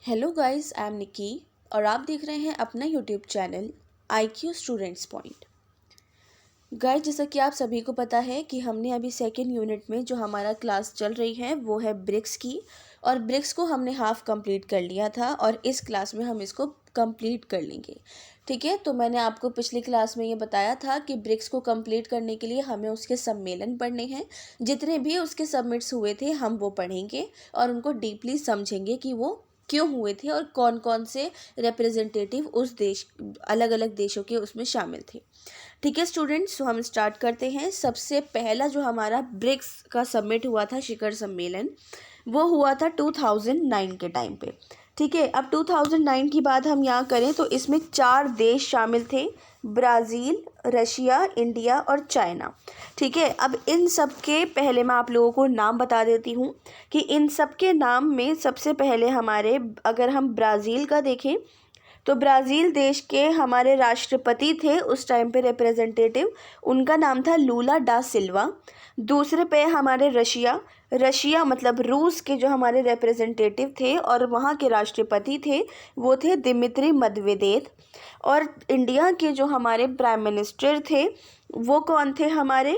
Hello guys, I am निकी और आप देख रहे हैं अपना YouTube channel IQ students point. Guys, जैसा कि आप सभी को पता है कि हमने अभी सेकेंड यूनिट में जो हमारा क्लास चल रही है वो है ब्रिक्स की। और ब्रिक्स को हमने हाफ कंप्लीट कर लिया था और इस क्लास में हम इसको कंप्लीट कर लेंगे। ठीक है, तो मैंने आपको पिछली क्लास में ये बताया था कि ब्रिक्स को कंप्लीट करने के लिए हमें उसके सम्मेलन पढ़ने हैं। जितने भी उसके सबमिट्स हुए थे हम वो पढ़ेंगे और उनको डीपली समझेंगे कि वो क्यों हुए थे और कौन कौन से रिप्रेजेंटेटिव उस देश, अलग अलग देशों के उसमें शामिल थे। ठीक है स्टूडेंट्स, तो हम स्टार्ट करते हैं। सबसे पहला जो हमारा ब्रिक्स का सबमिट हुआ था शिखर सम्मेलन, वो हुआ था 2009 के टाइम पे। ठीक है, अब 2009 की बात हम यहाँ करें तो इसमें 4 देश शामिल थे: ब्राज़ील, रशिया, इंडिया और चाइना। ठीक है, अब इन सब के पहले मैं आप लोगों को नाम बता देती हूँ कि इन सब के नाम में सबसे पहले हमारे, अगर हम ब्राज़ील का देखें तो ब्राज़ील देश के हमारे राष्ट्रपति थे उस टाइम पे रिप्रेजेंटेटिव, उनका नाम था लूला डा सिल्वा। दूसरे पे हमारे रशिया मतलब रूस के जो हमारे रिप्रेजेंटेटिव थे और वहाँ के राष्ट्रपति थे वो थे दिमित्री मदवेदेव। और इंडिया के जो हमारे प्राइम मिनिस्टर थे वो कौन थे, हमारे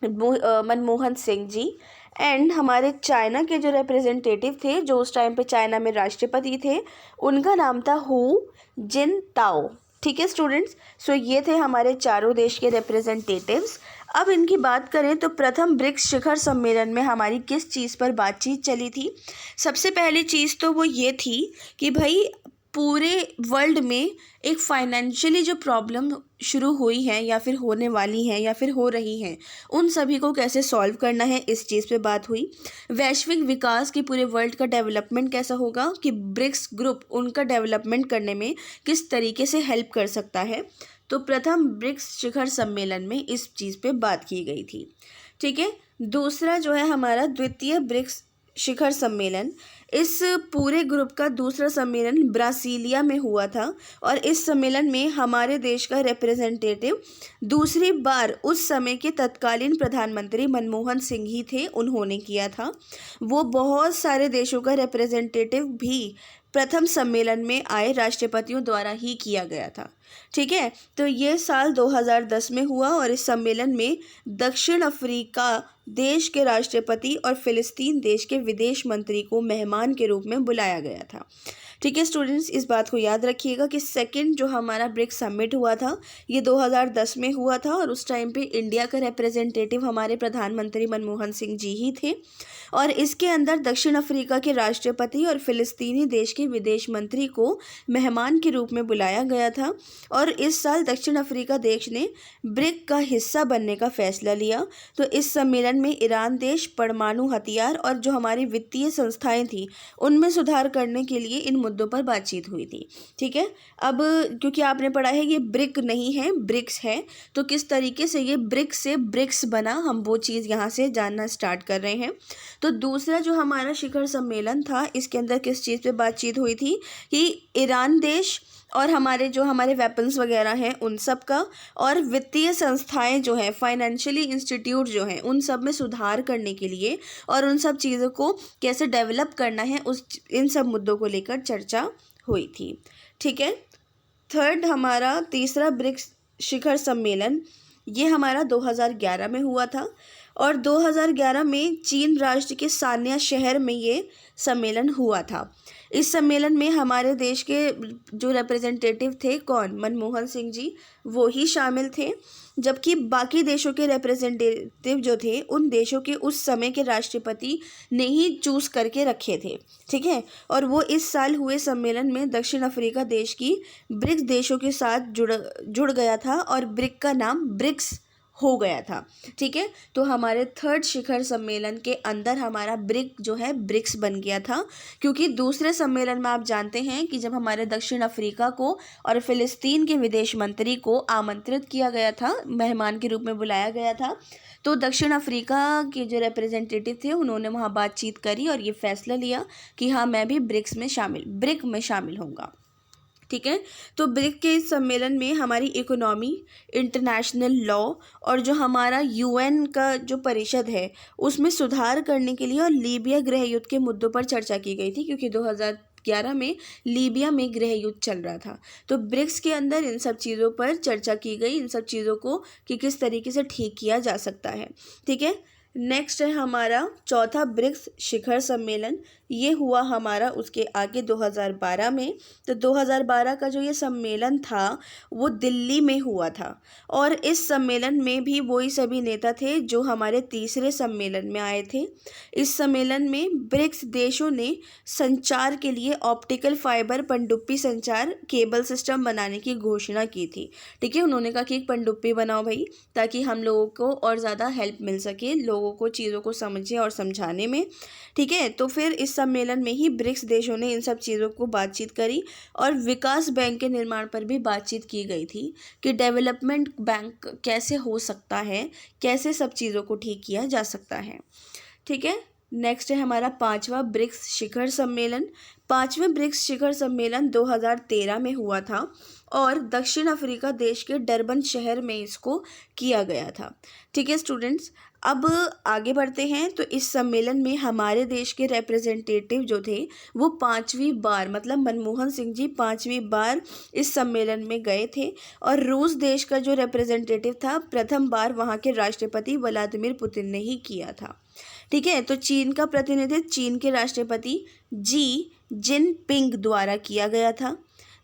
मनमोहन सिंह जी। एंड हमारे चाइना के जो रिप्रेजेंटेटिव थे जो उस टाइम पे चाइना में राष्ट्रपति थे, उनका नाम था हु जिनताओ। ठीक है स्टूडेंट्स, सो ये थे हमारे चारों देश के रिप्रेजेंटेटिव्स। अब इनकी बात करें तो प्रथम ब्रिक्स शिखर सम्मेलन में हमारी किस चीज़ पर बातचीत चली थी। सबसे पहली चीज़ तो वो ये थी कि भाई पूरे वर्ल्ड में एक फाइनेंशियली जो प्रॉब्लम शुरू हुई है या फिर होने वाली है या फिर हो रही हैं, उन सभी को कैसे सॉल्व करना है, इस चीज़ पे बात हुई। वैश्विक विकास की पूरे वर्ल्ड का डेवलपमेंट कैसा होगा, कि ब्रिक्स ग्रुप उनका डेवलपमेंट करने में किस तरीके से हेल्प कर सकता है। तो प्रथम ब्रिक्स शिखर सम्मेलन में इस चीज़ पे बात की गई थी। ठीक है, दूसरा जो है हमारा द्वितीय ब्रिक्स शिखर सम्मेलन, इस पूरे ग्रुप का दूसरा सम्मेलन ब्रासीलिया में हुआ था और इस सम्मेलन में हमारे देश का रिप्रेजेंटेटिव दूसरी बार उस समय के तत्कालीन प्रधानमंत्री मनमोहन सिंह ही थे, उन्होंने किया था। वो बहुत सारे देशों का रिप्रेजेंटेटिव भी प्रथम सम्मेलन में आए राष्ट्रपतियों द्वारा ही किया गया था। ठीक है, तो ये साल 2010 में हुआ और इस सम्मेलन में दक्षिण अफ्रीका देश के राष्ट्रपति और फिलिस्तीन देश के विदेश मंत्री को मेहमान के रूप में बुलाया गया था। ठीक है स्टूडेंट्स, इस बात को याद रखिएगा कि सेकंड जो हमारा ब्रिक्स समिट हुआ था ये 2010 में हुआ था और उस टाइम पे इंडिया का रिप्रेजेंटेटिव हमारे प्रधानमंत्री मनमोहन सिंह जी ही थे। और इसके अंदर दक्षिण अफ्रीका के राष्ट्रपति और फिलिस्तीनी देश के विदेश मंत्री को मेहमान के रूप में बुलाया गया था। और इस साल दक्षिण अफ्रीका देश ने ब्रिक का हिस्सा बनने का फैसला लिया। तो इस सम्मेलन में ईरान देश परमाणु हथियार और जो हमारी वित्तीय संस्थाएं थी उनमें सुधार करने के लिए इन मुद्दों पर बातचीत हुई थी। ठीक है, अब क्योंकि आपने पढ़ा है ये ब्रिक नहीं है ब्रिक्स है, तो किस तरीके से ये ब्रिक से ब्रिक्स बना, हम वो चीज़ यहाँ से जानना स्टार्ट कर रहे हैं। तो दूसरा जो हमारा शिखर सम्मेलन था इसके अंदर किस चीज़ पे बातचीत हुई थी कि ईरान देश और हमारे वेपन्स वगैरह हैं उन सब का, और वित्तीय संस्थाएं जो हैं, फाइनेंशियली इंस्टीट्यूट जो हैं, उन सब में सुधार करने के लिए और उन सब चीज़ों को कैसे डेवलप करना है इन सब मुद्दों को लेकर चर्चा हुई थी। ठीक है, थर्ड हमारा तीसरा ब्रिक्स शिखर सम्मेलन ये हमारा 2011 में हुआ था और 2011 में चीन राष्ट्र के सान्या शहर में ये सम्मेलन हुआ था। इस सम्मेलन में हमारे देश के जो रिप्रेजेंटेटिव थे कौन, मनमोहन सिंह जी, वो ही शामिल थे। जबकि बाकी देशों के रिप्रेजेंटेटिव जो थे उन देशों के उस समय के राष्ट्रपति ने ही चूज़ करके रखे थे। ठीक है, और वो इस साल हुए सम्मेलन में दक्षिण अफ्रीका देश की ब्रिक्स देशों के साथ जुड़ गया था और ब्रिक का नाम ब्रिक्स हो गया था। ठीक है, तो हमारे थर्ड शिखर सम्मेलन के अंदर हमारा ब्रिक जो है ब्रिक्स बन गया था, क्योंकि दूसरे सम्मेलन में आप जानते हैं कि जब हमारे दक्षिण अफ्रीका को और फिलिस्तीन के विदेश मंत्री को आमंत्रित किया गया था, मेहमान के रूप में बुलाया गया था, तो दक्षिण अफ्रीका के जो रिप्रेजेंटेटिव थे उन्होंने वहाँ बातचीत करी और ये फैसला लिया कि हाँ मैं भी ब्रिक में शामिल होऊंगा। ठीक है। तो ब्रिक्स के इस सम्मेलन में हमारी इकोनॉमी, इंटरनेशनल लॉ और जो हमारा यूएन का जो परिषद है उसमें सुधार करने के लिए और लीबिया गृह युद्ध के मुद्दों पर चर्चा की गई थी, क्योंकि 2011 में लीबिया में गृह युद्ध चल रहा था। तो ब्रिक्स के अंदर इन सब चीज़ों पर चर्चा की गई, इन सब चीज़ों को कि किस तरीके से ठीक किया जा सकता है। ठीक है। नेक्स्ट है हमारा चौथा ब्रिक्स शिखर सम्मेलन। ये हुआ हमारा उसके आगे 2012 में। तो 2012 का जो ये सम्मेलन था वो दिल्ली में हुआ था और इस सम्मेलन में भी वही सभी नेता थे जो हमारे तीसरे सम्मेलन में आए थे। इस सम्मेलन में ब्रिक्स देशों ने संचार के लिए ऑप्टिकल फाइबर पनडुब्बी संचार केबल सिस्टम बनाने की घोषणा की थी। ठीक है, उन्होंने कहा कि एक पनडुब्बी बनाओ भाई, ताकि हम लोगों को और ज़्यादा हेल्प मिल सके लोगों को चीज़ों को समझे और समझाने में। ठीक है, तो फिर इस सम्मेलन में ही ब्रिक्स देशों ने इन सब चीज़ों को बातचीत करी और विकास बैंक के निर्माण पर भी बातचीत की गई थी कि डेवलपमेंट बैंक कैसे हो सकता है, कैसे सब चीज़ों को ठीक किया जा सकता है। ठीक है। नेक्स्ट है हमारा पांचवा ब्रिक्स शिखर सम्मेलन। पांचवें ब्रिक्स शिखर सम्मेलन 2013 में हुआ था और दक्षिण अफ्रीका देश के डरबन शहर में इसको किया गया था। ठीक है स्टूडेंट्स, अब आगे बढ़ते हैं। तो इस सम्मेलन में हमारे देश के रिप्रेजेंटेटिव जो थे वो 5वीं बार, मतलब मनमोहन सिंह जी 5वीं बार इस सम्मेलन में गए थे और रूस देश का जो रिप्रेजेंटेटिव था प्रथम बार वहाँ के राष्ट्रपति व्लादिमीर पुतिन ने ही किया था। ठीक है, तो चीन का प्रतिनिधित्व चीन के राष्ट्रपति जी जिनपिंग द्वारा किया गया था।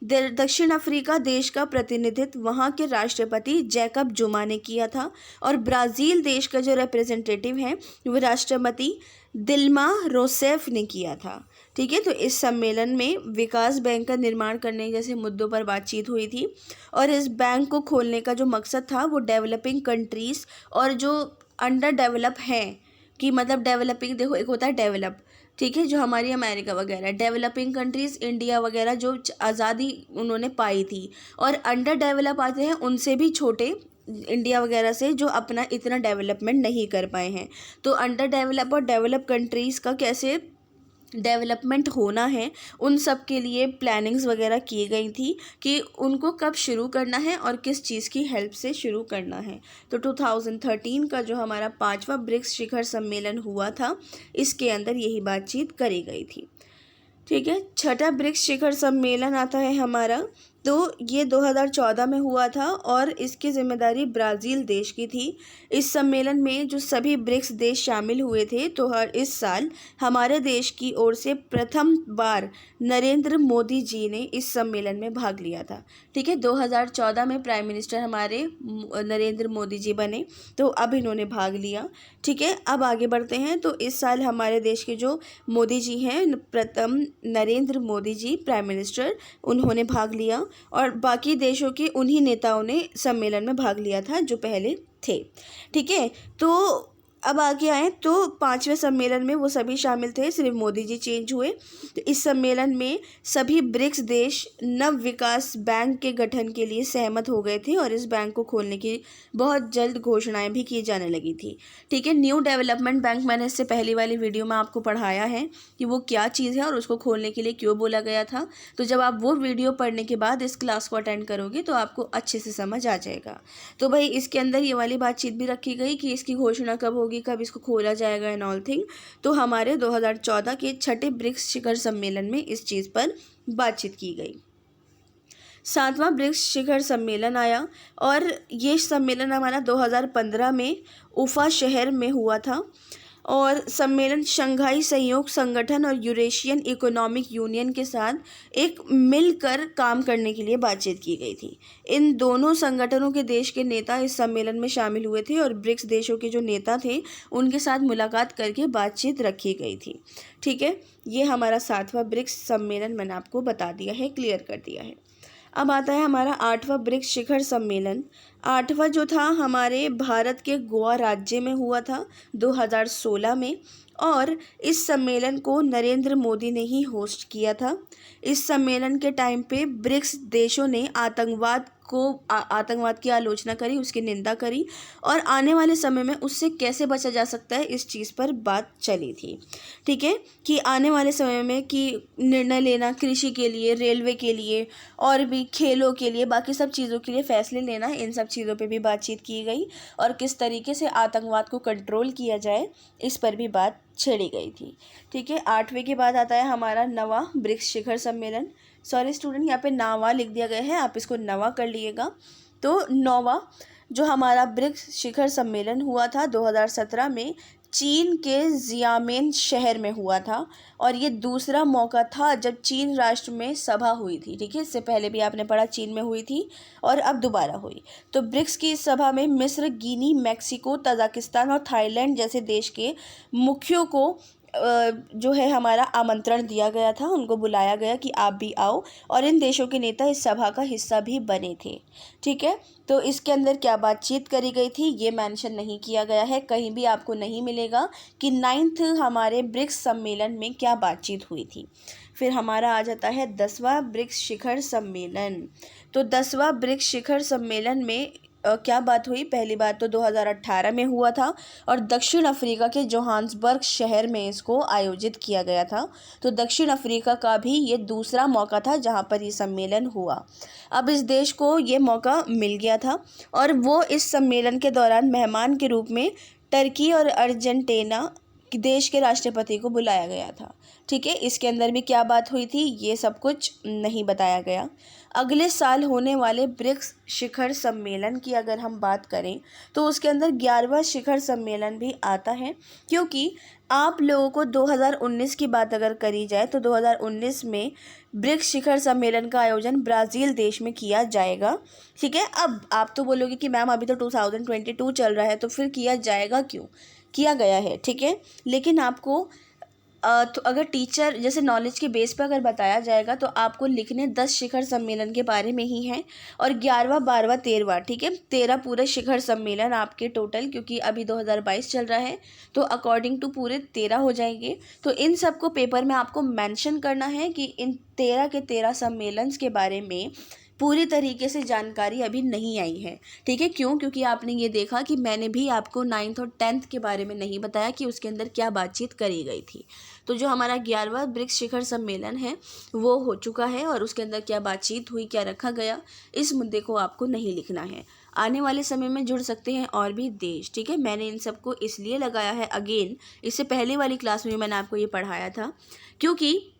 दक्षिण अफ्रीका देश का प्रतिनिधित्व वहाँ के राष्ट्रपति जैकब जुमा ने किया था और ब्राज़ील देश का जो रिप्रेजेंटेटिव है वो राष्ट्रपति दिल्मा रोसेफ ने किया था। ठीक है, तो इस सम्मेलन में विकास बैंक का निर्माण करने जैसे मुद्दों पर बातचीत हुई थी और इस बैंक को खोलने का जो मकसद था वो डेवलपिंग कंट्रीज़ और जो अंडर डेवलप हैं, कि मतलब डेवलपिंग, देखो एक होता है डेवलप, ठीक है, जो हमारी अमेरिका वगैरह, डेवलपिंग कंट्रीज़ इंडिया वगैरह जो आज़ादी उन्होंने पाई थी, और अंडर डेवलप आते हैं उनसे भी छोटे इंडिया वगैरह से जो अपना इतना डेवलपमेंट नहीं कर पाए हैं। तो अंडर डेवलप और डेवलप कंट्रीज़ का कैसे डेवलपमेंट होना है उन सब के लिए प्लानिंग्स वगैरह की गई थी कि उनको कब शुरू करना है और किस चीज़ की हेल्प से शुरू करना है। तो 2013 का जो हमारा 5वां ब्रिक्स शिखर सम्मेलन हुआ था इसके अंदर यही बातचीत करी गई थी। ठीक है, छठा ब्रिक्स शिखर सम्मेलन आता है हमारा, तो ये 2014 में हुआ था और इसकी जिम्मेदारी ब्राज़ील देश की थी। इस सम्मेलन में जो सभी ब्रिक्स देश शामिल हुए थे, तो हर इस साल हमारे देश की ओर से प्रथम बार नरेंद्र मोदी जी ने इस सम्मेलन में भाग लिया था। ठीक है, 2014 में प्राइम मिनिस्टर हमारे नरेंद्र मोदी जी बने, तो अब इन्होंने भाग लिया। ठीक है, अब आगे बढ़ते हैं। तो इस साल हमारे देश के जो मोदी जी हैं, प्रथम नरेंद्र मोदी जी प्राइम मिनिस्टर, उन्होंने भाग लिया और बाकी देशों के उन्हीं नेताओं ने सम्मेलन में भाग लिया था जो पहले थे। ठीक है, तो अब आगे आए तो 5वें सम्मेलन में वो सभी शामिल थे, सिर्फ मोदी जी चेंज हुए। तो इस सम्मेलन में सभी ब्रिक्स देश नव विकास बैंक के गठन के लिए सहमत हो गए थे और इस बैंक को खोलने की बहुत जल्द घोषणाएं भी की जाने लगी थी। ठीक है, न्यू डेवलपमेंट बैंक मैंने इससे पहली वाली वीडियो में आपको पढ़ाया है कि वो क्या चीज़ है और उसको खोलने के लिए क्यों बोला गया था। तो जब आप वो वीडियो पढ़ने के बाद इस क्लास को अटेंड करोगे तो आपको अच्छे से समझ आ जाएगा। तो भाई इसके अंदर ये वाली बातचीत भी रखी गई कि इसकी घोषणा कब होगी, कब इसको खोला जाएगा एंड ऑल थिंग। तो हमारे 2014 के छठे ब्रिक्स शिखर सम्मेलन में इस चीज़ पर बातचीत की गई। 7वां ब्रिक्स शिखर सम्मेलन आया और ये सम्मेलन हमारा 2015 में उफा शहर में हुआ था और सम्मेलन शंघाई सहयोग संगठन और यूरेशियन इकोनॉमिक यूनियन के साथ एक मिलकर काम करने के लिए बातचीत की गई थी। इन दोनों संगठनों के देश के नेता इस सम्मेलन में शामिल हुए थे और ब्रिक्स देशों के जो नेता थे उनके साथ मुलाकात करके बातचीत रखी गई थी। ठीक है, ये हमारा 7वां ब्रिक्स सम्मेलन मैंने आपको बता दिया है, क्लियर कर दिया है। अब आता है हमारा 8वां ब्रिक्स शिखर सम्मेलन। 8वां जो था हमारे भारत के गोवा राज्य में हुआ था 2016 में और इस सम्मेलन को नरेंद्र मोदी ने ही होस्ट किया था। इस सम्मेलन के टाइम पे ब्रिक्स देशों ने आतंकवाद की आलोचना करी, उसकी निंदा करी और आने वाले समय में उससे कैसे बचा जा सकता है इस चीज़ पर बात चली थी। ठीक है, कि आने वाले समय में कि निर्णय लेना कृषि के लिए, रेलवे के लिए और भी खेलों के लिए, बाकी सब चीज़ों के लिए फैसले लेना, इन सब चीज़ों पे भी बातचीत की गई और किस तरीके से आतंकवाद को कंट्रोल किया जाए इस पर भी बात छेड़ी गई थी। ठीक है, 8वें के बाद आता है हमारा नवा ब्रिक्स शिखर सम्मेलन। सॉरी स्टूडेंट, यहाँ पे नावा लिख दिया गया है, आप इसको नवा कर लीजिएगा। तो नौवा जो हमारा ब्रिक्स शिखर सम्मेलन हुआ था 2017 में, चीन के जियामेन शहर में हुआ था और ये दूसरा मौका था जब चीन राष्ट्र में सभा हुई थी। ठीक है, इससे पहले भी आपने पढ़ा चीन में हुई थी और अब दोबारा हुई। तो ब्रिक्स की इस सभा में मिस्र, गिनी, मैक्सिको, तजाकिस्तान और थाईलैंड जैसे देश के मुखियों को जो है हमारा आमंत्रण दिया गया था, उनको बुलाया गया कि आप भी आओ और इन देशों के नेता इस सभा का हिस्सा भी बने थे। ठीक है, तो इसके अंदर क्या बातचीत करी गई थी ये मेंशन नहीं किया गया है, कहीं भी आपको नहीं मिलेगा कि 9th हमारे ब्रिक्स सम्मेलन में क्या बातचीत हुई थी। फिर हमारा आ जाता है 10वां ब्रिक्स शिखर सम्मेलन। तो 10वां ब्रिक्स शिखर सम्मेलन में क्या बात हुई? पहली बात तो 2018 में हुआ था और दक्षिण अफ्रीका के जोहान्सबर्ग शहर में इसको आयोजित किया गया था। तो दक्षिण अफ्रीका का भी ये दूसरा मौका था जहाँ पर ये सम्मेलन हुआ। अब इस देश को ये मौका मिल गया था और वो इस सम्मेलन के दौरान मेहमान के रूप में टर्की और अर्जेंटीना देश के राष्ट्रपति को बुलाया गया था। ठीक है, इसके अंदर भी क्या बात हुई थी ये सब कुछ नहीं बताया गया। अगले साल होने वाले ब्रिक्स शिखर सम्मेलन की अगर हम बात करें तो उसके अंदर 11वां शिखर सम्मेलन भी आता है, क्योंकि आप लोगों को 2019 की बात अगर करी जाए तो 2019 में ब्रिक्स शिखर सम्मेलन का आयोजन ब्राज़ील देश में किया जाएगा। ठीक है, अब आप तो बोलोगे कि मैम अभी तो 2022 चल रहा है तो फिर किया जाएगा क्यों? किया गया है। ठीक है, लेकिन आपको तो अगर टीचर जैसे नॉलेज के बेस पर अगर बताया जाएगा तो आपको लिखने 10 शिखर सम्मेलन के बारे में ही है और 11वां, 12वां, 13वां, ठीक है, 13 पूरे शिखर सम्मेलन आपके टोटल, क्योंकि अभी 2022 चल रहा है तो अकॉर्डिंग टू पूरे 13 हो जाएंगे। तो इन सब को पेपर में आपको मेंशन करना है कि इन 13 के 13 सम्मेलन के बारे में पूरी तरीके से जानकारी अभी नहीं आई है। ठीक है, क्यों? क्योंकि आपने ये देखा कि मैंने भी आपको 9th और 10th के बारे में नहीं बताया कि उसके अंदर क्या बातचीत करी गई थी। तो जो हमारा 11वां ब्रिक्स शिखर सम्मेलन है वो हो चुका है और उसके अंदर क्या बातचीत हुई, क्या रखा गया, इस मुद्दे को आपको नहीं लिखना है। आने वाले समय में जुड़ सकते हैं और भी देश। ठीक है, मैंने इन सबको इसलिए लगाया है, अगेन इससे पहले वाली क्लास में मैंने आपको ये पढ़ाया था, क्योंकि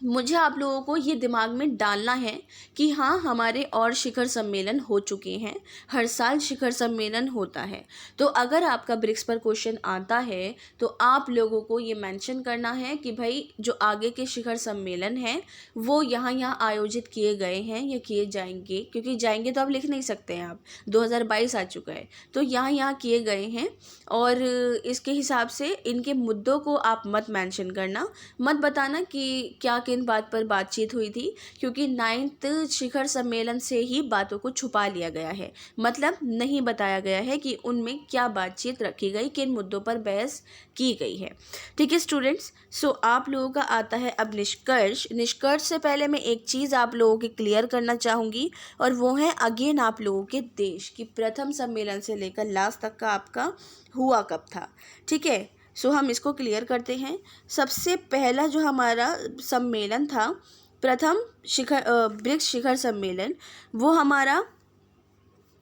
मुझे आप लोगों को ये दिमाग में डालना है कि हाँ हमारे और शिखर सम्मेलन हो चुके हैं, हर साल शिखर सम्मेलन होता है। तो अगर आपका ब्रिक्स पर क्वेश्चन आता है तो आप लोगों को ये मेंशन करना है कि भाई जो आगे के शिखर सम्मेलन हैं वो यहाँ आयोजित किए गए हैं या किए जाएंगे, क्योंकि जाएंगे तो आप लिख नहीं सकते हैं, आप 2022 आ चुका है तो यहाँ किए गए हैं और इसके हिसाब से इनके मुद्दों को आप मत मेंशन करना, मत बताना कि क्या किन बात पर बातचीत हुई थी, क्योंकि 9th शिखर सम्मेलन से ही बातों को छुपा लिया गया है, मतलब नहीं बताया गया है कि उनमें क्या बातचीत रखी गई, किन मुद्दों पर बहस की गई है। ठीक है स्टूडेंट्स, सो आप लोगों का आता है अब निष्कर्ष। निष्कर्ष से पहले मैं एक चीज़ आप लोगों की क्लियर करना चाहूँगी और वो है अगेन आप लोगों के देश की प्रथम सम्मेलन से लेकर लास्ट तक का आपका हुआ कब था। ठीक है, सो हम इसको क्लियर करते हैं। सबसे पहला जो हमारा सम्मेलन था प्रथम ब्रिक्स शिखर सम्मेलन, वो हमारा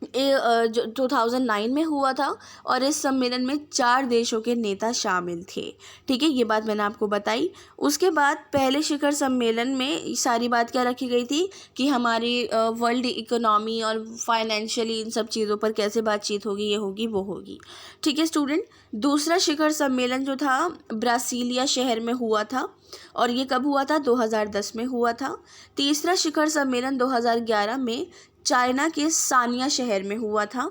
2009 में हुआ था और इस सम्मेलन में 4 देशों के नेता शामिल थे। ठीक है, ये बात मैंने आपको बताई। उसके बाद पहले शिखर सम्मेलन में सारी बात क्या रखी गई थी कि हमारी वर्ल्ड इकोनॉमी और फाइनेंशियली इन सब चीज़ों पर कैसे बातचीत होगी, ये होगी वो होगी। ठीक है स्टूडेंट, दूसरा शिखर सम्मेलन जो था ब्रासीलिया शहर में हुआ था और ये कब हुआ था? 2010 में हुआ था। तीसरा शिखर सम्मेलन 2011 में चाइना के सानिया शहर में हुआ था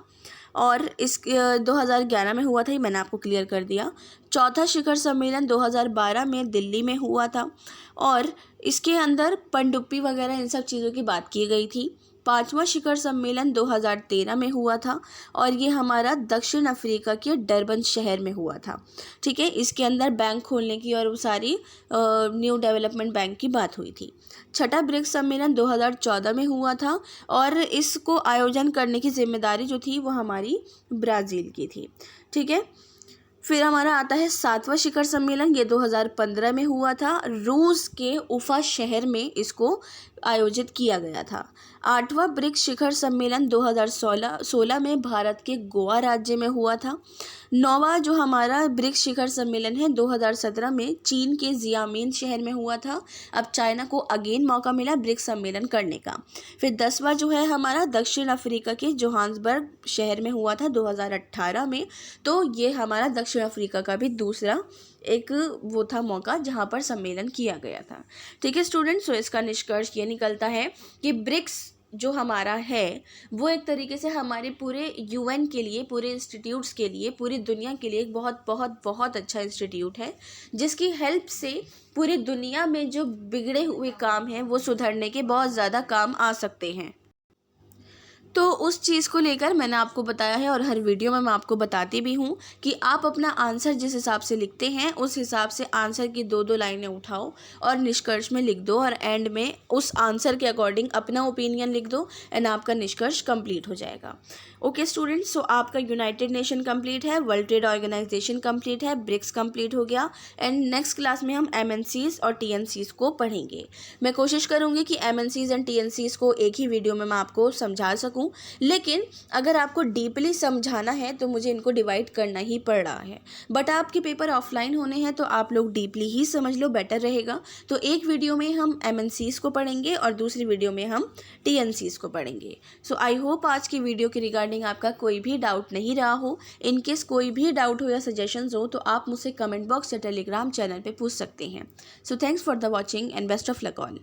और इस 2011 में हुआ था, ये मैंने आपको क्लियर कर दिया। चौथा शिखर सम्मेलन 2012 में दिल्ली में हुआ था और इसके अंदर पनडुब्बी वगैरह इन सब चीज़ों की बात की गई थी। 5वां शिखर सम्मेलन 2013 में हुआ था और ये हमारा दक्षिण अफ्रीका के डरबन शहर में हुआ था। ठीक है, इसके अंदर बैंक खोलने की और सारी न्यू डेवलपमेंट बैंक की बात हुई थी। छठा ब्रिक्स सम्मेलन 2014 में हुआ था और इसको आयोजन करने की जिम्मेदारी जो थी वो हमारी ब्राज़ील की थी। ठीक है, फिर हमारा आता है 7वां शिखर सम्मेलन, ये 2015 में हुआ था। रूस के उफा शहर में इसको आयोजित किया गया था। 8वां ब्रिक्स शिखर सम्मेलन 2016 में भारत के गोवा राज्य में हुआ था। 9वां जो हमारा ब्रिक्स शिखर सम्मेलन है 2017 में चीन के जियामिन शहर में हुआ था। अब चाइना को अगेन मौका मिला ब्रिक्स सम्मेलन करने का। फिर 10वां जो है हमारा दक्षिण अफ्रीका के जोहान्सबर्ग शहर में हुआ था 2018 में। तो ये हमारा दक्षिण अफ्रीका का भी दूसरा एक वो था मौका जहाँ पर सम्मेलन किया गया था। ठीक है स्टूडेंट्स, सो इसका निष्कर्ष ये निकलता है कि ब्रिक्स जो हमारा है वो एक तरीके से हमारे पूरे यूएन के लिए, पूरे इंस्टीट्यूट्स के लिए, पूरी दुनिया के लिए एक बहुत बहुत बहुत अच्छा इंस्टीट्यूट है, जिसकी हेल्प से पूरी दुनिया में जो बिगड़े हुए काम हैं वो सुधरने के बहुत ज़्यादा काम आ सकते हैं। तो उस चीज़ को लेकर मैंने आपको बताया है और हर वीडियो में मैं आपको बताती भी हूँ कि आप अपना आंसर जिस हिसाब से लिखते हैं उस हिसाब से आंसर की 2-2 लाइनें उठाओ और निष्कर्ष में लिख दो और एंड में उस आंसर के अकॉर्डिंग अपना ओपिनियन लिख दो एंड आपका निष्कर्ष कंप्लीट हो जाएगा। ओके स्टूडेंट्स, सो आपका यूनाइटेड नेशन कंप्लीट है, वर्ल्ड ट्रेड ऑर्गेनाइजेशन कंप्लीट है, ब्रिक्स कंप्लीट हो गया एंड नेक्स्ट क्लास में हम MNCs और TNCs को पढ़ेंगे। मैं कोशिश करूँगी कि MNCs एंड TNCs को एक ही वीडियो में मैं आपको समझा सकूँ, लेकिन अगर आपको डीपली समझाना है तो मुझे इनको डिवाइड करना ही पड़ रहा है। बट आपके पेपर ऑफलाइन होने हैं तो आप लोग डीपली ही समझ लो, बेटर रहेगा। तो एक वीडियो में हम MNCs को पढ़ेंगे और दूसरी वीडियो में हम TNCs को पढ़ेंगे। सो आई होप आज की वीडियो के रिगार्डिंग आपका कोई भी डाउट नहीं रहा हो। इनकेस कोई भी डाउट हो या सजेशंस हो तो आप मुझसे कमेंट बॉक्स या टेलीग्राम चैनल पे पूछ सकते हैं। So thanks for the watching and best of luck all.